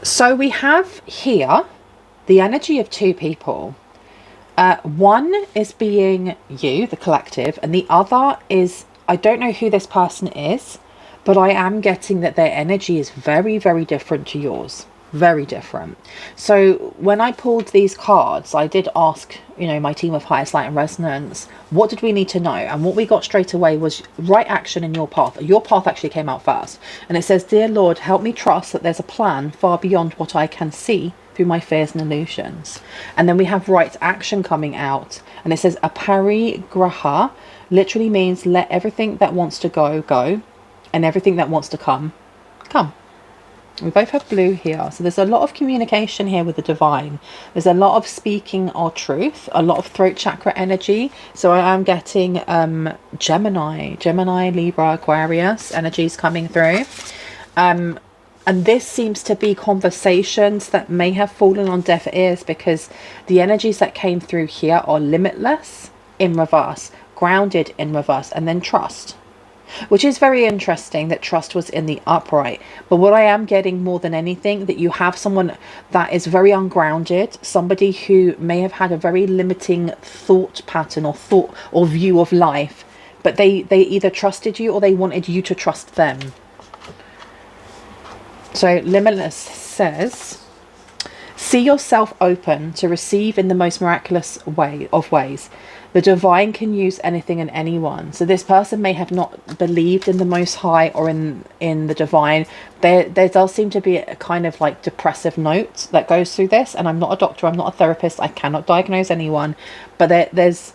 So we have here the energy of two people. One is being you, the collective, and the other is, I don't know who this person is, but I am getting that their energy is very, very different to yours. Very different. So when I pulled these cards, I did ask, my team of highest light and resonance, what did we need to know? And what we got straight away was right action in your path. Your path actually came out first. And it says, Dear Lord, help me trust that there's a plan far beyond what I can see through my fears and illusions. And then we have right action coming out. And it says, aparigraha literally means let everything that wants to go, go. And everything that wants to come, come. We both have blue here. So there's a lot of communication here with the divine. There's a lot of speaking our truth, a lot of throat chakra energy. So I am getting Gemini, Libra, Aquarius energies coming through. And this seems to be conversations that may have fallen on deaf ears, because the energies that came through here are limitless in reverse, grounded in reverse, and then trust. Which is very interesting that trust was in the upright. But what I am getting more than anything, that you have someone that is very ungrounded, somebody who may have had a very limiting thought pattern or thought or view of life, but they either trusted you or they wanted you to trust them. So Limitless says, see yourself open to receive in the most miraculous way of ways. The divine can use anything and anyone. So this person may have not believed in the Most High or in the divine. There does seem to be a kind of like depressive note that goes through this. And I'm not a doctor, I'm not a therapist, I cannot diagnose anyone. But there's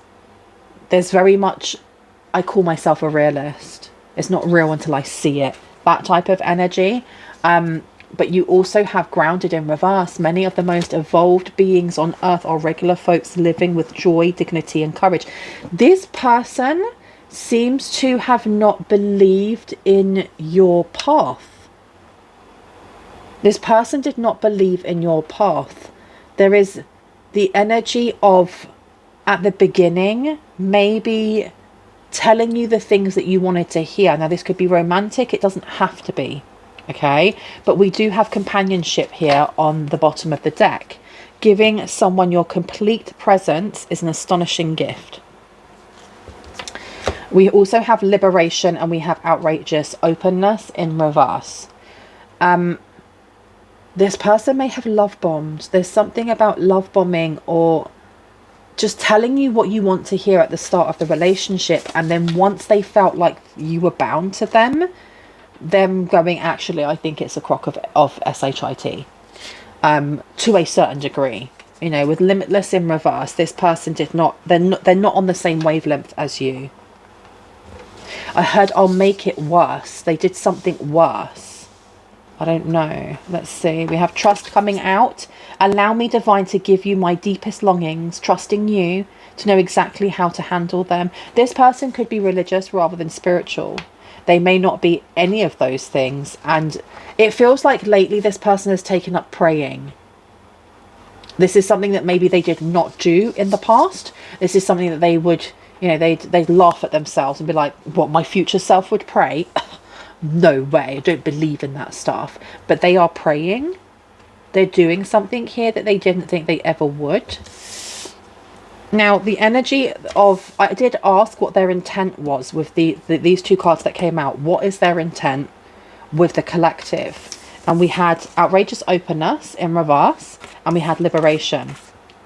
very much, I call myself a realist. It's not real until I see it. That type of energy. But you also have grounded in reverse. Many of the most evolved beings on earth are regular folks living with joy, dignity, and courage. This person seems to have not believed in your path. This person did not believe in your path. There is the energy of, at the beginning, maybe telling you the things that you wanted to hear. Now, this could be romantic. It doesn't have to be. Okay, but we do have companionship here on the bottom of the deck. Giving someone your complete presence is an astonishing gift. We also have liberation, and we have outrageous openness in reverse. This person may have love bombed. There's something about love bombing, or just telling you what you want to hear at the start of the relationship, and then once they felt like you were bound to them going, actually, I think it's a crock of shit, to a certain degree. With Limitless in reverse, this person they're not on the same wavelength as you. I heard, I'll make it worse. They did something worse. I don't know. Let's see. We have trust coming out. Allow me, divine, to give you my deepest longings, trusting you to know exactly how to handle them. This person could be religious rather than spiritual. They may not be any of those things. And it feels like lately this person has taken up praying. This is something that maybe they did not do in the past. This is something that they would, they'd laugh at themselves and be like, what, my future self would pray? No way, I don't believe in that stuff. But they are praying. They're doing something here that they didn't think they ever would. Now, the energy of, I did ask what their intent was with these two cards that came out. What is their intent with the collective? And we had outrageous openness in reverse, and we had liberation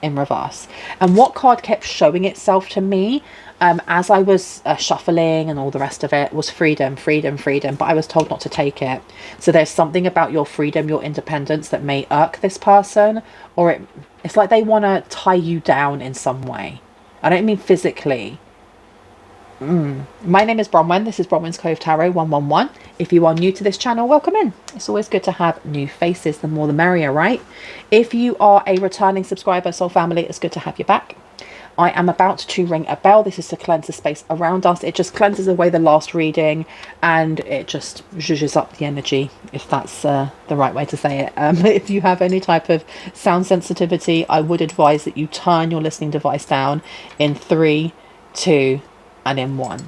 in reverse. And what card kept showing itself to me as I was shuffling and all the rest of it was freedom, freedom, freedom. But I was told not to take it. So there's something about your freedom, your independence that may irk this person, or it's like they want to tie you down in some way. I don't mean physically. My name is Bronwyn. This is Bronwyn's Cove Tarot 111. If you are new to this channel, welcome in. It's always good to have new faces. The more the merrier, right? If you are a returning subscriber, soul family, it's good to have you back. I am about to ring a bell. This is to cleanse the space around us. It just cleanses away the last reading, and it just zhuzhes up the energy, if that's the right way to say it. If you have any type of sound sensitivity, I would advise that you turn your listening device down in 3, 2, and in 1.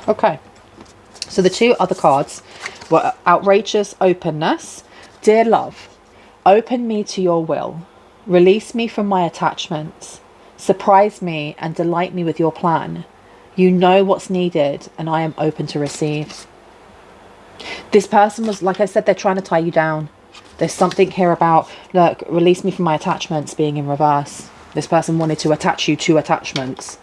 Okay. So the two other cards were outrageous openness. Dear love, open me to your will. Release me from my attachments. Surprise me and delight me with your plan. You know what's needed and I am open to receive. This person was, like I said, they're trying to tie you down. There's something here about, look, release me from my attachments being in reverse. This person wanted to attach you to attachments.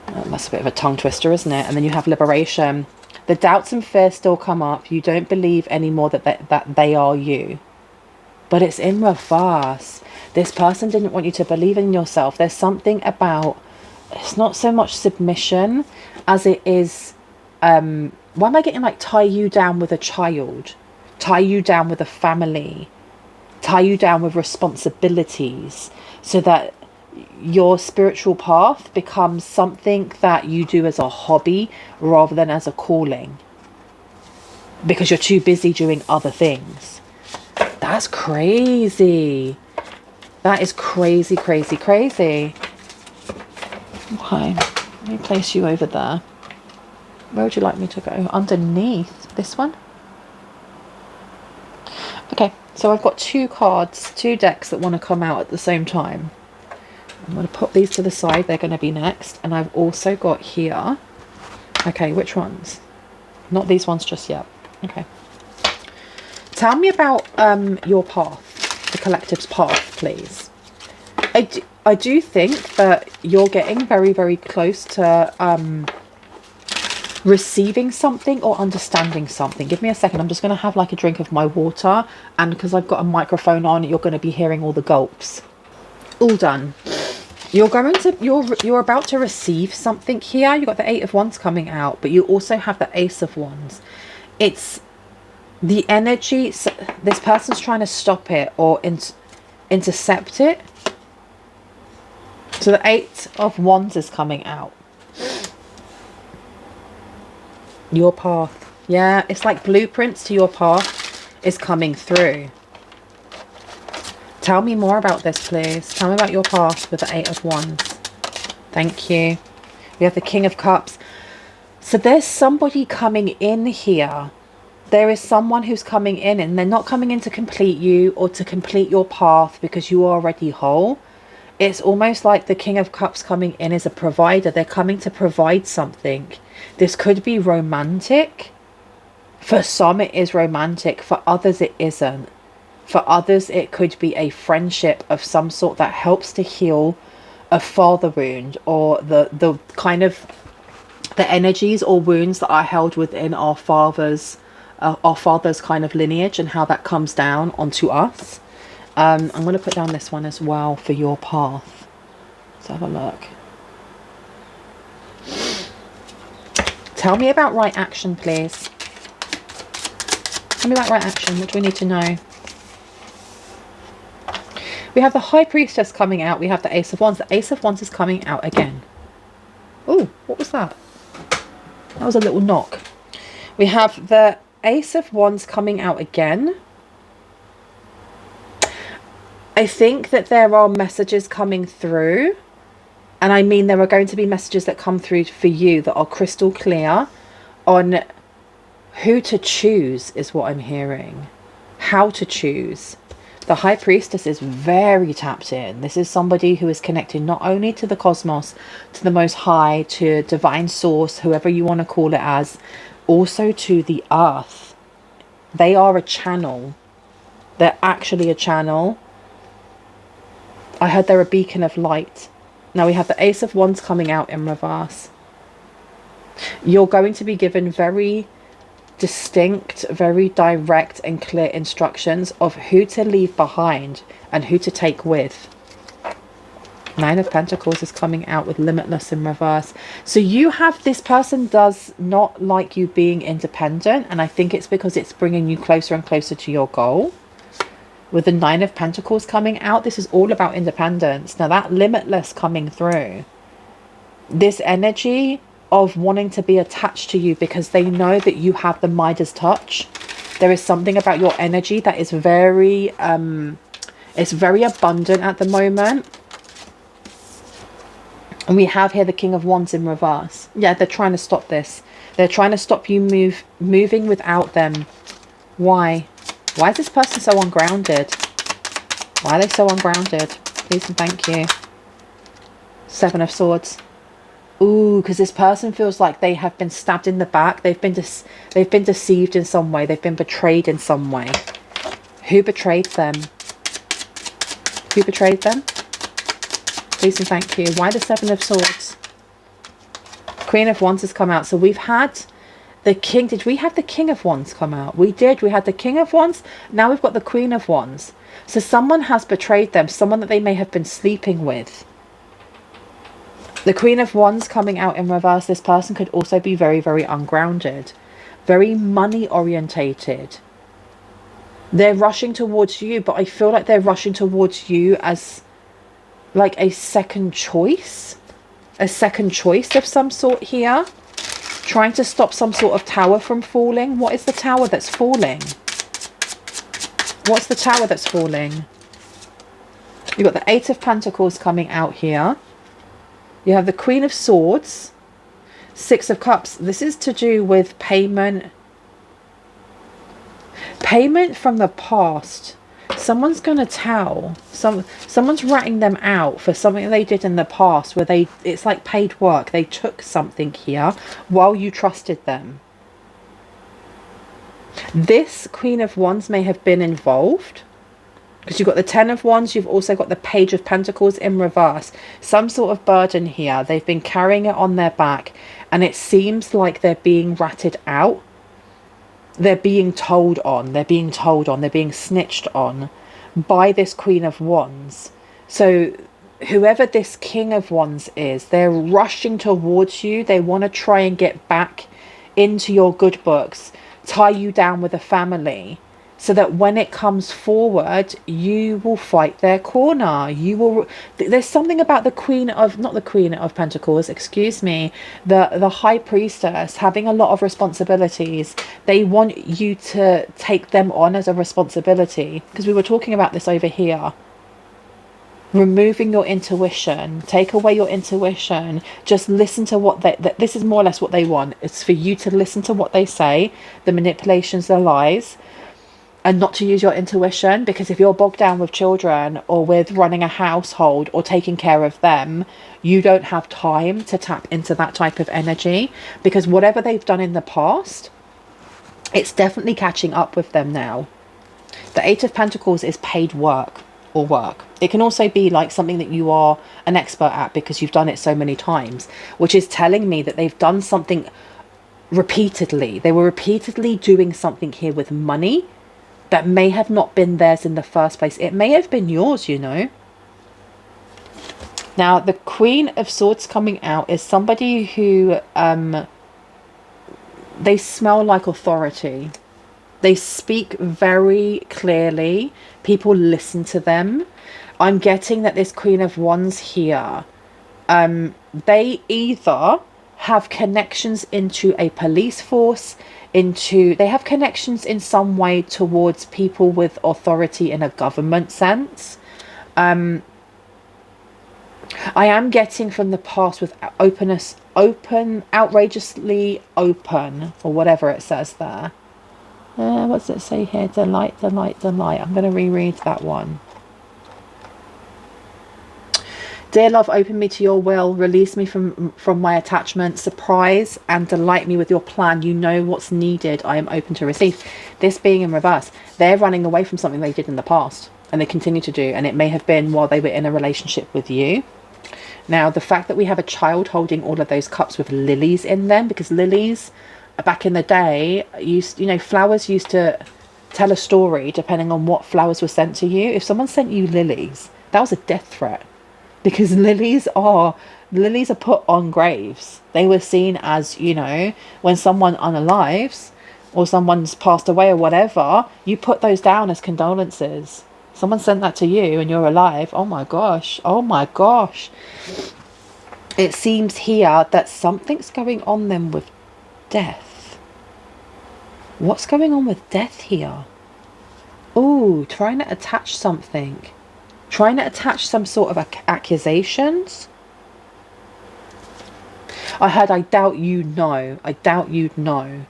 That's a bit of a tongue twister, isn't it? And then you have liberation. The doubts and fears still come up. You don't believe anymore that they are you. But it's in reverse. This person didn't want you to believe in yourself. There's something about, it's not so much submission as it is, why am I getting like tie you down with a child? Tie you down with a family? Tie you down with responsibilities so that your spiritual path becomes something that you do as a hobby rather than as a calling, because you're too busy doing other things. That's crazy. That is crazy, crazy, crazy. Okay, let me place you over there. Where would you like me to go? Underneath this one? Okay, so I've got two cards, two decks that want to come out at the same time. I'm going to put these to the side. They're going to be next. And I've also got here. Okay, which ones? Not these ones just yet. Okay. Tell me about your path, the collective's path, please. I do think that you're getting very, very close to receiving something or understanding something. Give me a second. I'm just going to have like a drink of my water. And because I've got a microphone on, you're going to be hearing all the gulps. All done. You're about to receive something here. You've got the Eight of Wands coming out, but you also have the Ace of Wands. It's the energy. This person's trying to stop it or intercept it. So the Eight of Wands is coming out. Your path. Yeah, it's like blueprints to your path is coming through. Tell me more about this, please. Tell me about your path with the Eight of Wands. Thank you. We have the King of Cups. So there's somebody coming in here. There is someone who's coming in, and they're not coming in to complete you or to complete your path because you are already whole. It's almost like the King of Cups coming in as a provider. They're coming to provide something. This could be romantic. For some, it is romantic. For others, it isn't. For others, it could be a friendship of some sort that helps to heal a father wound, or the kind of the energies or wounds that are held within our father's kind of lineage, and how that comes down onto us. I'm going to put down this one as well for your path. Let's have a look. Tell me about right action, please. Tell me about right action. What do we need to know? We have the High Priestess coming out. We have the Ace of Wands. The Ace of Wands is coming out again. Oh, what was that? That was a little knock. We have the Ace of Wands coming out again. I think that there are messages coming through. And I mean, there are going to be messages that come through for you that are crystal clear on who to choose, is what I'm hearing. How to choose. The High Priestess is very tapped in. This is somebody who is connected not only to the cosmos, to the Most High, to divine source, whoever you want to call it as, also to the earth. They are a channel. They're actually a channel. I heard they're a beacon of light. Now we have the Ace of Wands coming out in reverse. You're going to be given very distinct, very direct and clear instructions of who to leave behind and who to take with. Nine of Pentacles is coming out with limitless in reverse. So you have, this person does not like you being independent, and I think it's because it's bringing you closer and closer to your goal. With the Nine of Pentacles coming out, this is all about independence. Now that limitless coming through, this energy of wanting to be attached to you because they know that you have the Midas touch. There is something about your energy that is very it's very abundant at the moment. And we have here the King of Wands in reverse. Yeah, they're trying to stop this. They're trying to stop you moving without them. Why? Why is this person so ungrounded? Why are they so ungrounded? Please and thank you. Seven of Swords. Ooh, because this person feels like they have been stabbed in the back. They've been deceived in some way. They've been betrayed in some way. Who betrayed them? Who betrayed them? Please and thank you. Why the Seven of Swords? Queen of Wands has come out. So we've had the King. Did we have the King of Wands come out? We did. We had the King of Wands. Now we've got the Queen of Wands. So someone has betrayed them. Someone that they may have been sleeping with. The Queen of Wands coming out in reverse. This person could also be very, very ungrounded. Very money orientated. They're rushing towards you, but I feel like they're rushing towards you as like a second choice. A second choice of some sort here. Trying to stop some sort of tower from falling. What is the tower that's falling? What's the tower that's falling? You've got the Eight of Pentacles coming out here. You have the Queen of Swords. Six of Cups. This is to do with payment. Payment from the past. Someone's going to tell. Someone's ratting them out for something they did in the past where it's like paid work. They took something here while you trusted them. This Queen of Wands may have been involved. Because you've got the Ten of Wands, you've also got the Page of Pentacles in reverse. Some sort of burden here. They've been carrying it on their back. And it seems like they're being ratted out. They're being told on. They're being told on. They're being snitched on by this Queen of Wands. So whoever this King of Wands is, they're rushing towards you. They want to try and get back into your good books. Tie you down with a family. So that when it comes forward, you will fight their corner. You will. There's something about the Queen of, not the Queen of Pentacles, excuse me, the High Priestess having a lot of responsibilities. They want you to take them on as a responsibility. Because we were talking about this over here. Removing your intuition. Take away your intuition. Just listen to what this is more or less what they want. It's for you to listen to what they say. The manipulations, the lies. And not to use your intuition, because if you're bogged down with children or with running a household or taking care of them, you don't have time to tap into that type of energy, because whatever they've done in the past, it's definitely catching up with them now. The Eight of Pentacles is paid work or work. It can also be like something that you are an expert at because you've done it so many times, which is telling me that they've done something repeatedly. They were repeatedly doing something here with money that may have not been theirs in the first place. It may have been yours, you know. Now, the Queen of Swords coming out is somebody who, they smell like authority. They speak very clearly. People listen to them. I'm getting that this Queen of Wands here, they either have connections into a police force, they have connections in some way towards people with authority in a government sense. I am getting from the past with openness, outrageously open, or whatever it says there. What does it say here? Delight, delight, delight. I'm going to reread that one. Dear love, open me to your will, release me from my attachment, surprise and delight me with your plan. You know what's needed. I am open to receive. This being in reverse, they're running away from something they did in the past, and they continue to do, and it may have been while they were in a relationship with you. Now, the fact that we have a child holding all of those cups with lilies in them, because lilies, back in the day, flowers used to tell a story depending on what flowers were sent to you. If someone sent you lilies, that was a death threat. Because lilies are put on graves. They were seen as, when someone unalives or someone's passed away or whatever, you put those down as condolences. Someone sent that to you and you're alive. Oh my gosh. Oh my gosh. It seems here that something's going on then with death. What's going on with death here? Oh, trying to attach something. Trying to attach some sort of accusations. I heard, I doubt you know. I doubt you'd know.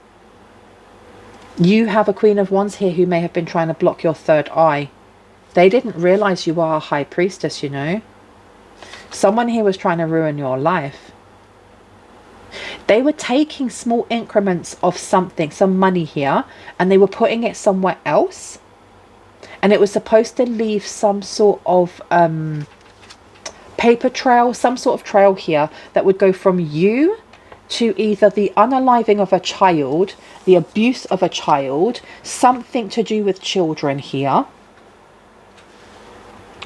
You have a Queen of Wands here who may have been trying to block your third eye. They didn't realize you are a High Priestess, you know. Someone here was trying to ruin your life. They were taking small increments of something, some money here, and they were putting it somewhere else. And it was supposed to leave some sort of paper trail, some sort of trail here that would go from you to either the unaliving of a child, the abuse of a child, something to do with children here.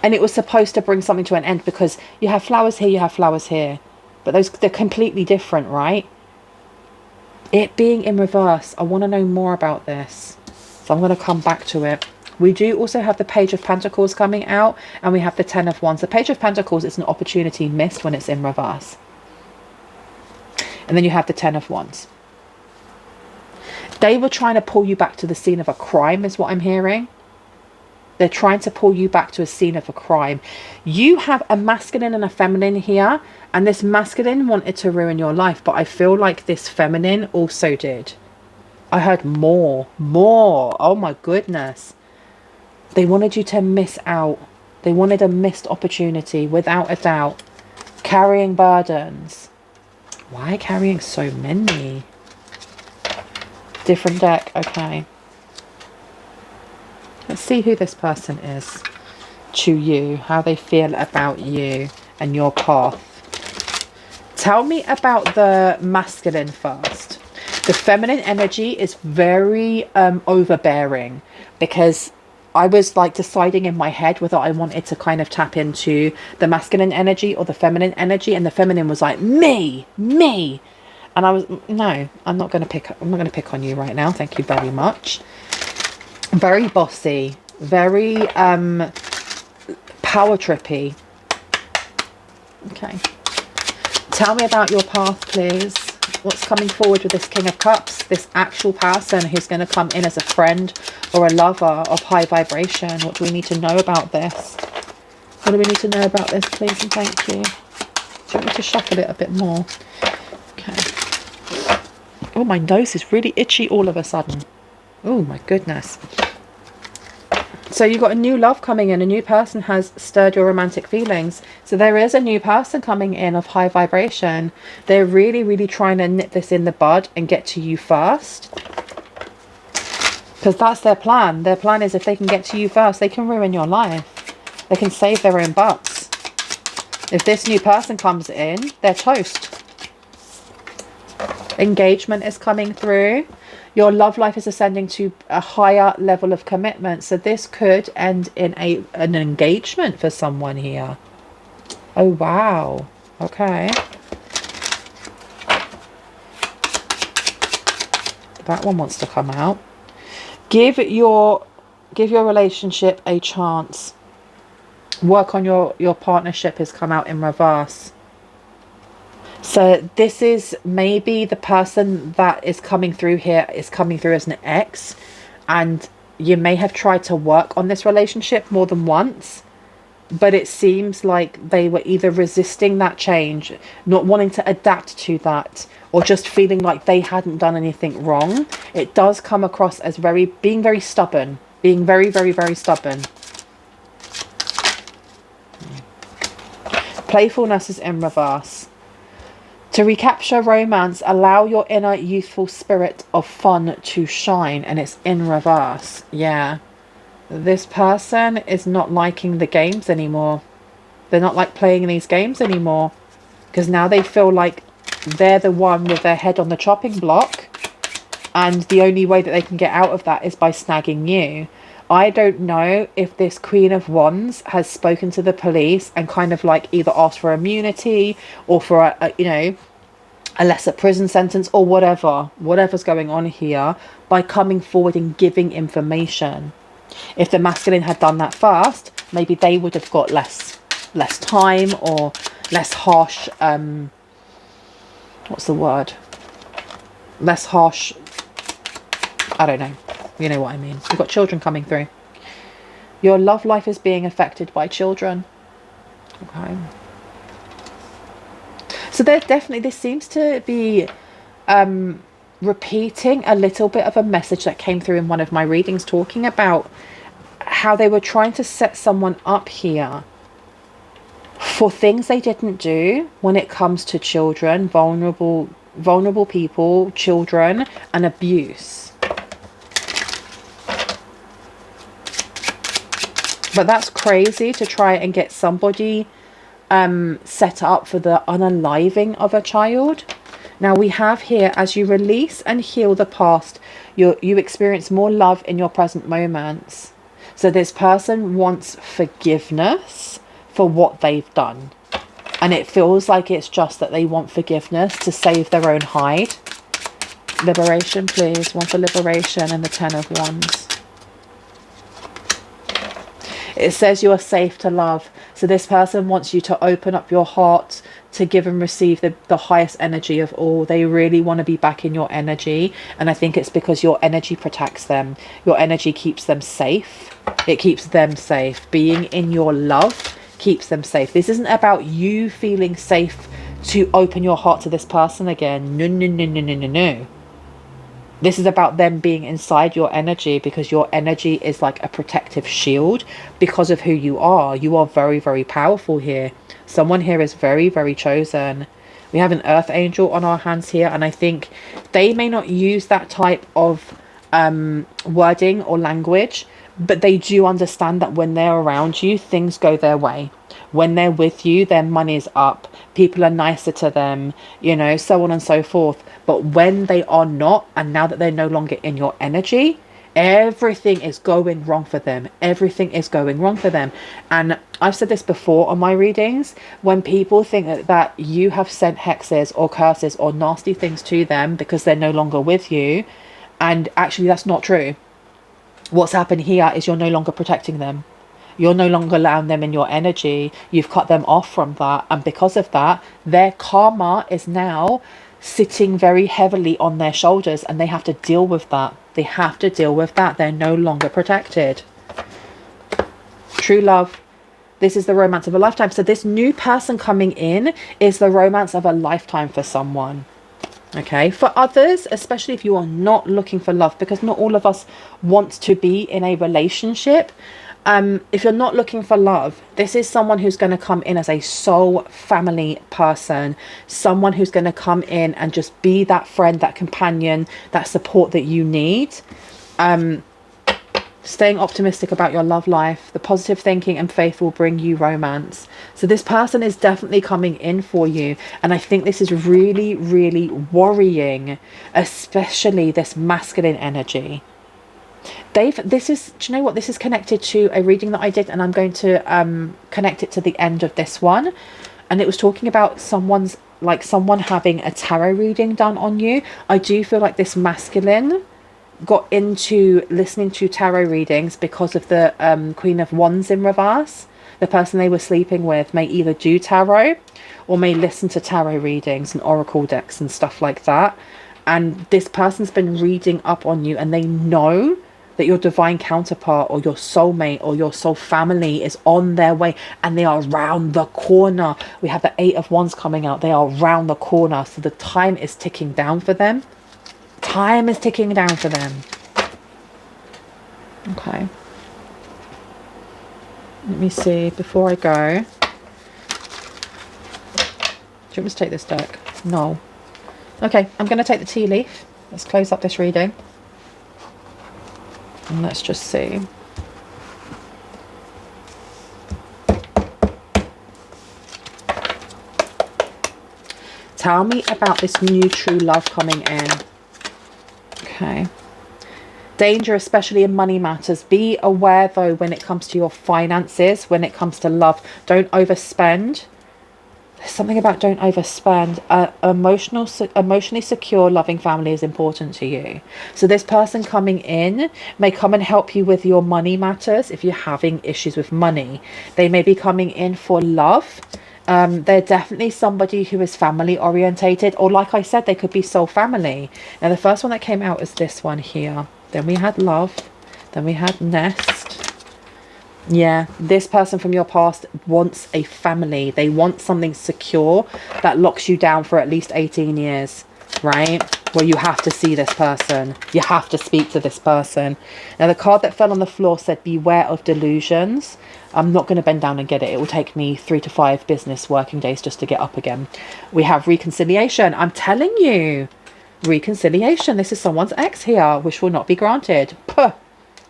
And it was supposed to bring something to an end, because you have flowers here, you have flowers here. But they're completely different, right? It being in reverse, I want to know more about this. So I'm going to come back to it. We do also have the Page of Pentacles coming out, and we have the Ten of Wands. The Page of Pentacles is an opportunity missed when it's in reverse. And then you have the Ten of Wands. They were trying to pull you back to the scene of a crime, is what I'm hearing. They're trying to pull you back to a scene of a crime. You have a masculine and a feminine here, and this masculine wanted to ruin your life, but I feel like this feminine also did. I heard more. Oh my goodness. They wanted you to miss out. They wanted a missed opportunity, without a doubt. Carrying burdens. Why carrying so many? Different deck, okay. Let's see who this person is to you, how they feel about you and your path. Tell me about the masculine first. The feminine energy is very overbearing, because I was like deciding in my head whether I wanted to kind of tap into the masculine energy or the feminine energy, and the feminine was like, me. And I was, no, I'm not going to pick on you right now. Thank you very much. Very bossy, very power trippy. Okay. Tell me about your path, please. What's coming forward with this King of Cups? This actual person who's going to come in as a friend or a lover of high vibration. What do we need to know about this? What do we need to know about this, please and thank you? Do you want me to shuffle it a bit more? Okay. Oh, my nose is really itchy all of a sudden. Oh my goodness. So you've got a new love coming in. A new person has stirred your romantic feelings. So there is a new person coming in of high vibration. They're really trying to nip this in the bud and get to you first. Because that's their plan. Their plan is if they can get to you first, they can ruin your life. They can save their own butts. If this new person comes in, they're toast. Engagement is coming through. Your love life is ascending to a higher level of commitment. So this could end in an engagement for someone here. Oh, wow. Okay. That one wants to come out. Give your relationship a chance. Work on your partnership has come out in reverse. So this is maybe the person that is coming through here is coming through as an ex, and you may have tried to work on this relationship more than once, but it seems like they were either resisting that change, not wanting to adapt to that, or just feeling like they hadn't done anything wrong. It does come across as being very stubborn, being very stubborn. Playfulness is in reverse. To recapture romance, allow your inner youthful spirit of fun to shine, and it's in reverse. Yeah. This person is not liking the games anymore. They're not like playing these games anymore, because now they feel like they're the one with their head on the chopping block, and the only way that they can get out of that is by snagging you. I don't know if this Queen of Wands has spoken to the police and kind of like either asked for immunity or for a lesser prison sentence or whatever's going on here, by coming forward and giving information. If the masculine had done that first, maybe they would have got less time or less harsh, what's the word? Less harsh, I don't know. You know what I mean. You've got children coming through. Your love life is being affected by children. Okay. So this seems to be repeating a little bit of a message that came through in one of my readings, talking about how they were trying to set someone up here for things they didn't do when it comes to children, vulnerable people, children, and abuse. But that's crazy to try and get somebody set up for the unaliving of a child. Now we have here, as you release and heal the past, you experience more love in your present moments. So this person wants forgiveness for what they've done. And it feels like it's just that they want forgiveness to save their own hide. Liberation, please. One for liberation and the 10 of Wands. It says you are safe to love. So this person wants you to open up your heart to give and receive the highest energy of all. They really want to be back in your energy. And I think it's because your energy protects them. Your energy keeps them safe. It keeps them safe. Being in your love keeps them safe. This isn't about you feeling safe to open your heart to this person again. No, no, no, no, no, no, no. This is about them being inside your energy, because your energy is like a protective shield because of who you are. You are very, very powerful here. Someone here is very, very chosen. We have an earth angel on our hands here, and I think they may not use that type of wording or language, but they do understand that when they're around you, things go their way. When they're with you, their money's up, people are nicer to them, you know, so on and so forth. But when they are not, and now that they're no longer in your energy, everything is going wrong for them. Everything is going wrong for them. And I've said this before on my readings, when people think that you have sent hexes or curses or nasty things to them because they're no longer with you, and actually that's not true. What's happened here is you're no longer protecting them. You're no longer allowing them in your energy. You've cut them off from that. And because of that, their karma is now sitting very heavily on their shoulders, and they have to deal with that. They have to deal with that. They're no longer protected. True love. This is the romance of a lifetime. So this new person coming in is the romance of a lifetime for someone. Okay, for others, especially if you are not looking for love, because not all of us want to be in a relationship. If you're not looking for love, this is someone who's going to come in as a soul family person, someone who's going to come in and just be that friend, that companion, that support that you need. Staying optimistic about your love life, the positive thinking and faith will bring you romance. So this person is definitely coming in for you. And I think this is really, really worrying, especially this masculine energy. Dave, this is, do you know what? This is connected to a reading that I did, and I'm going to connect it to the end of this one. And it was talking about someone having a tarot reading done on you. I do feel like this masculine got into listening to tarot readings because of the Queen of Wands in reverse. The person they were sleeping with may either do tarot or may listen to tarot readings and oracle decks and stuff like that. And this person's been reading up on you, and they know that your divine counterpart or your soulmate or your soul family is on their way, and they are round the corner. We have the 8 of Wands coming out. They are round the corner. So the time is ticking down for them. Time is ticking down for them. Okay. Let me see before I go. Do you want me to take this deck? No. Okay, I'm going to take the tea leaf. Let's close up this reading. And let's just see. Tell me about this new true love coming in. Okay. Danger, especially in money matters. Be aware, though, when it comes to your finances, when it comes to love. Don't overspend. There's something about don't overspend. Emotionally secure, loving family is important to you. So this person coming in may come and help you with your money matters if you're having issues with money. They may be coming in for love. They're definitely somebody who is family orientated, or like I said, they could be soul family. Now the first one that came out is this one here. Then we had love. Then we had nest. Yeah, this person from your past wants a family. They want something secure that locks you down for at least 18 years, right? Well, you have to see this person. You have to speak to this person. Now, the card that fell on the floor said, beware of delusions. I'm not going to bend down and get it. It will take me 3 to 5 business working days just to get up again. We have reconciliation. I'm telling you, reconciliation. This is someone's ex here, which will not be granted. Puh.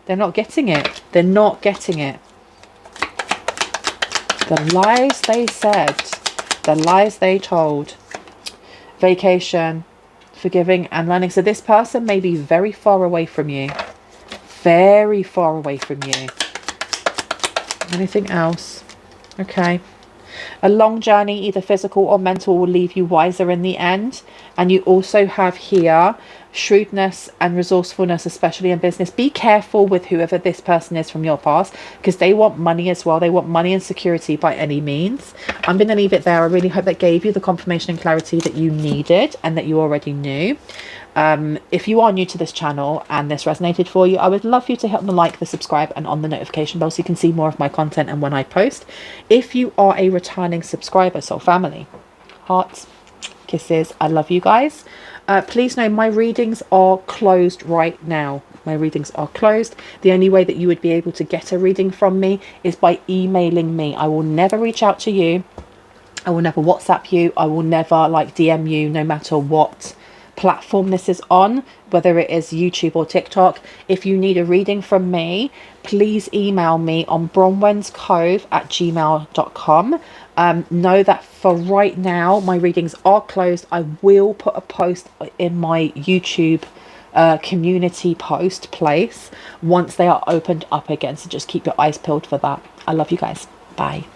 They're not getting it. They're not getting it. The lies they said. The lies they told. Vacation. Forgiving and learning. So this person may be very far away from you. Very far away from you. Anything else? Okay. A long journey, either physical or mental, will leave you wiser in the end. And you also have here shrewdness and resourcefulness, especially in business. Be careful with whoever this person is from your past, because they want money as well. They want money and security by any means. I'm going to leave it there. I really hope that gave you the confirmation and clarity that you needed and that you already knew. If you are new to this channel and this resonated for you, I would love for you to hit on the like, the subscribe, and on the notification bell so you can see more of my content and when I post. If you are a returning subscriber, so family, hearts, kisses, I love you guys. Please know my readings are closed right now. My readings are closed. The only way that you would be able to get a reading from me is by emailing me. I will never reach out to you. I will never WhatsApp you. I will never like DM you, no matter what platform this is on, whether it is YouTube or TikTok. If you need a reading from me, please email me on bronwenscove@gmail.com. Know that for right now my readings are closed. I will put a post in my YouTube community post place once they are opened up again, so just keep your eyes peeled for that. I love you guys. Bye.